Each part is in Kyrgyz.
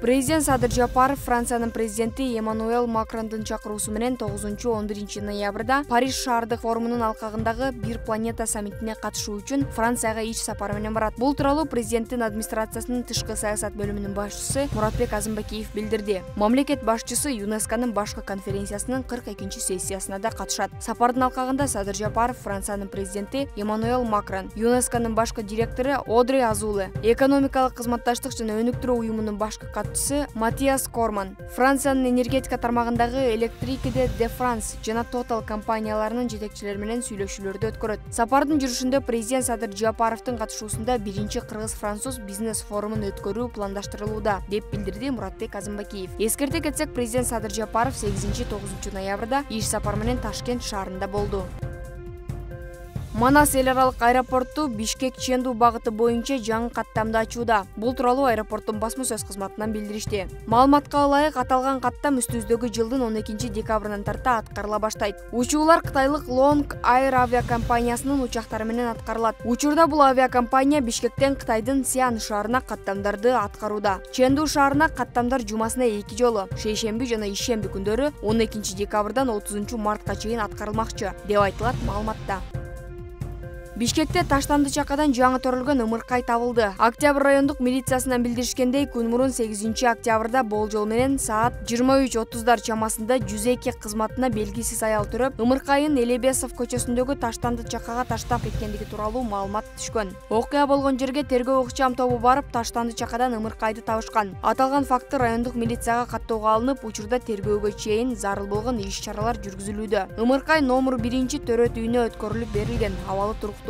Президент Садыр Жапаров Франциянын президенти Эммануэл Макрондун чакыруусу менен 9-11 ноябрда Париж шаардык форумунун алкагындагы Бир планета саммитине катышуу үчүн Францияга иш сапары менен барат. Бул тууралуу президенттин администрациясынын тышкы саясат бөлүмүнүн башчысы Муратбек Азымбакиев билдирди. Мамлекет башчысы ЮНЕСКОнун башкы конференциясынын 42 сессиясына да катышат. Сапардын алкагында Садыр Жапаров Франциянын президенти Эммануэл Макрон, ЮНЕСКОнун башкы директору Одри Азуле, экономикалык кызматташтык жана өнүктүрүү уюмунун башкы Матиас Корман, Франциянын энергетика тармагындагы Электрики де Франс жана Total компанияларынын жетекчилери менен сүйлөшүүлөрдү өткөрөт. Сапардын жүрүшүндө президент Садыр Жапаровдун катышуусунда биринчи кыргыз-француз бизнес форумун өткөрүү пландаштырылууда, деп билдирди Муратбек Азымбакиев. Эскерте кетсек, президент Садыр Жапаров 8-9 ноябрда иш сапар менен Ташкент шаарында болду. Манас эл аралык аэропорту Бишкек-Ченду багыты боюнча жаңы каттамды ачууда. Бул тууралуу аэропорттун басма сөз кызматынан билдиришти. Маалыматка ылайык, аталган каттам үстүбүздөгү жылдын 12 декабрынан тарта аткарыла баштайт. Учуулар кытайлык Long Air авиакомпаниясынын учактары менен аткарылат. Учурда бул авиакомпания Бишкектен Кытайдын Сиан шаарына каттамдарды аткарууда. Ченду шаарына каттамдар жумасына 2 жолу, шейшемби жана ишемби күндөрү 12 декабрдан 30 мартка чейин аткарылмакчы, деп айтылат маалыматта. Бишкекте таштанды чакадан жаңы төрөлгөн ымыркай табылды. Октябрь райондук милициясынан билдиришкендей, күн мурун 8 октябрда болжол менен саат 23:30 чамасында 102 кызматына белгисиз аял төрөп, ымыркайын Элебесов көчөсүндөгү таштанды чакага таштап кеткендиги тууралуу маалымат түшкөн. Окуя болгон жерге тергөө ыкчам тобу барып, таштанды чакадан ымыркайды табышкан. Аталган факты райондук милицияга каттоого алынып, учурда тергөөгө чейин зарыл болгон иш-чаралар жүргүзүлүүдө. Ымыркай номер 1 төрөт үйүнө өткөрүлүп берилген, абалы туруктуу.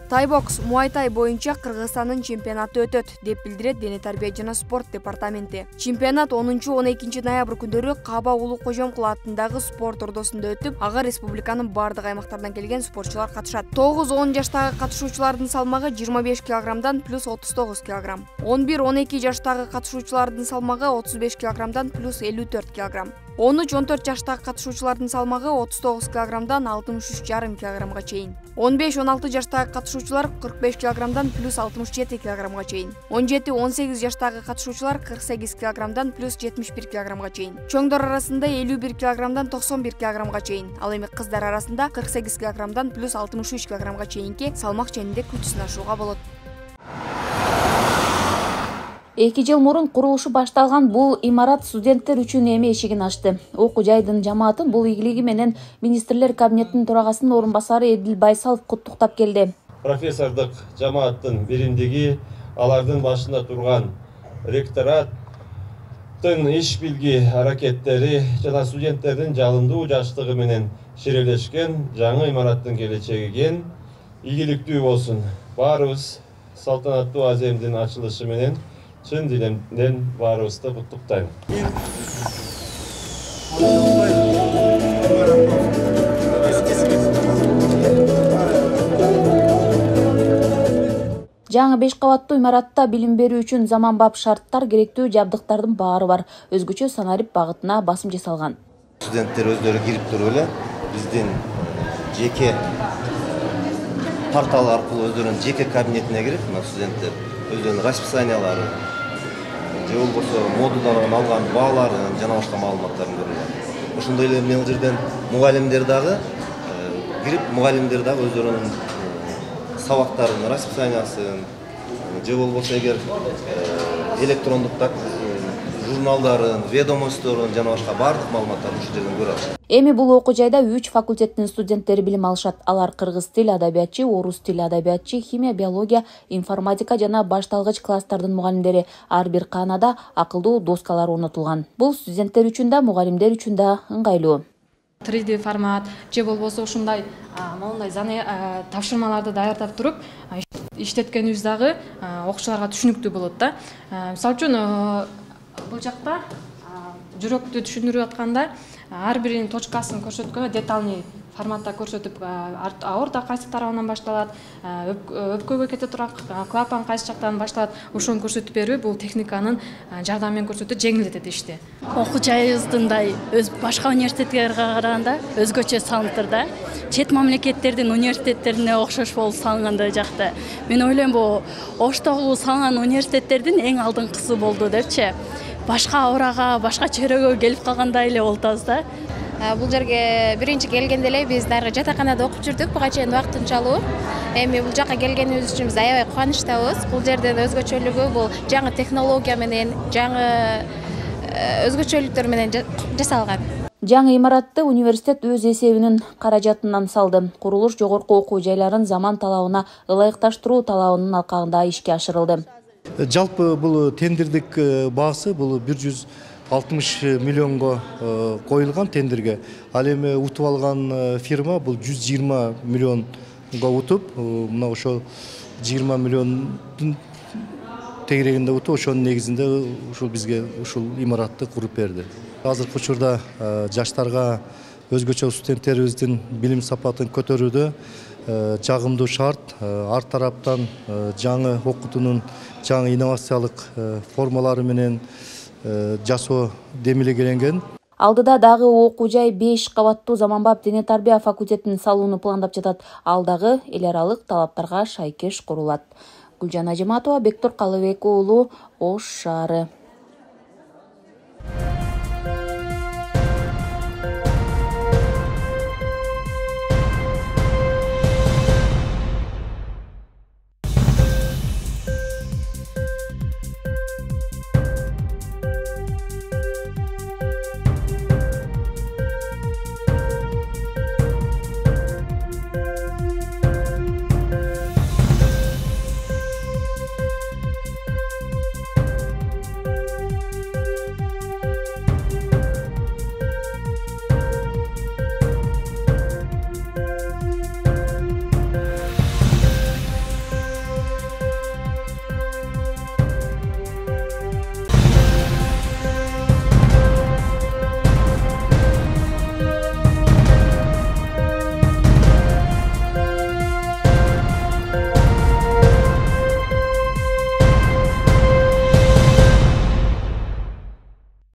Тайбокс Муайтай боюнча Кыргызстандын чемпионаты өтөт, деп билдирет Дене тарбия жана спорт департаменти. Чемпионат 10-12 ноябрь күндөрү Каба Улуу Кожомкул атындагы спорт ордосунда өтүп, ага республиканын бардык аймактардан келген спортчулар катышат. 9-10 жаштагы катышуучулардын салмагы 25 кг плюс 39 кг. 11-12 жаштагы катышуучулардын салмагы 35 кг плюс 54 кг. 13-14 жаштагы катышуучулардын салмагы 39 кг 63,5 кг чейин. 15-16 жаштагы катышуучулар 45 кг плюс 67 кг чейин. 17-18 жаштагы катышуучулар 48 кг плюс 71 кг чейин. Чоңдор арасында 51 кг 91 кг чейин. Ал эми кыздар арасында 48 кг плюс 63 кг чейинки салмак ченинде күч сынашууга болот. 2 жыл мурун курулушу башталган бул имарат студенттер үчүн эми эшигин ачты. Окуу жайдын жамаатын бул ийгилиги менен министрлер кабинетинин төрагасынын орун басары Эдил Байсалов куттуктап келди. Профессордук жамааттын биримдиги, алардын башында турган ректораттын иш билги аракеттери жана студенттердин жалындуу жаштыгы менен шерелешкен жаңы имараттын келечеги ийгиликтүү болсун. Баарыбыз салтанаттуу аземдин ачылышы менен чын дилимден баарыбызды куттуктайм. Жаңы 5 кабаттуу имаратта билим берүү үчүн заманбап шарттар, керектүү жабдыктардын баары бар. Өзгөчө Санарип багытына басым жасалган. Студенттер өздөрү кирип туруп эле биздин жеке портал аркылуу өздөрүнүн жеке кабинетине кирип, студенттер өздөрүнүн расписаниялары же болбосо модулдардан алган бааларын жана башка маалыматтарын көрүп алат. Ошондой эле мен жерден мугалимдер дагы кирип, мугалимдер дагы өздөрүнүн сабактарын, расписаниясын же болбосо эгер электрондук журналдарын, ведомостторун жана башка бардык маалыматтарды ушул жерден көрө алат. Эми бул окуу жайда 3 факультеттин студенттери билим алышат. Алар кыргыз тил адабиятчы, орус тил адабиятчы, химия, биология, информатика жана башталгыч класстардын мугалимдери. Ар бир каанада акылдуу доскалар орнотулган. Бул студенттер үчүн да, мугалимдер үчүн да ыңгайлуу. 3D формат же болбосо ушундай моундай тапшырмаларды даярдап туруп иштеткенибиз дагы окуучуларга түшүнүктүү болот да. Мисалы үчүн бул жакта жүрөктү түшүндүрүп атканда ар биринин точкасын көрсөткөндө детальный форматта көрсөтүп, аорта кайсы тарабынан башталат, өпкөгө кете турган клапан кайсы жактан башталат, ошону көрсөтүп берүү бул техниканын жардамы менен көрсөтүү жеңилдетет ишти. Окуу жайыбыздай башка университеттерге караганда өзгөчө салынып да. Чет мамлекеттердин университеттерине окшош болуп салынгандай жакта. Мен ойлойм бул Оштогу салынган университеттердин эң алдыңкысы болду депчи. Башка аурага, башка чөйрөгө келип калгандай эле болуп атабыз да. Бул жерге биринчи келгенде эле биз дагы жатаканада окуп жүрдүк, буга чейин убактынчалуу. Эми бул жака келгенибиз үчүн биз аябай кубанычтабыз. Бул жердин өзгөчөлүгү бул жаңы технология менен, жаңы өзгөчөлүктөр менен жасалган. Жаңы имаратты университет өз эсебинин каражатынан салды. Курулуш жогорку окуу жайларын заман талабына ылайыкташтыруу талабынын алкагында ишке ашырылды. Жалпы бул тендердик баасы бул 160 миллионго коюлган тендерге. Ал эми утуп алган фирма бул 120 миллионго утуп, мына ошо 20 миллиондун тегерегинде утуп, ошонун негизинде ушул бизге ушул имаратты куруп берди. Азыркы учурда жаштарга өзгөчө студенттерибиздин билим сапатын көтөрүүдө жагымдуу шарт, ар тараптан жаңы окутуунун жаңы инновациялык формалары менен жасоо демилгеленген. Алдыда дагы окуу жай 5 кабаттуу заманбап дене тарбия факультетин салууну пландап жатат. Ал дагы эл аралык талаптарга шайкеш курулат. Гүлжан Ажиматова, Бектур Калыбек уулу, Ош шаары.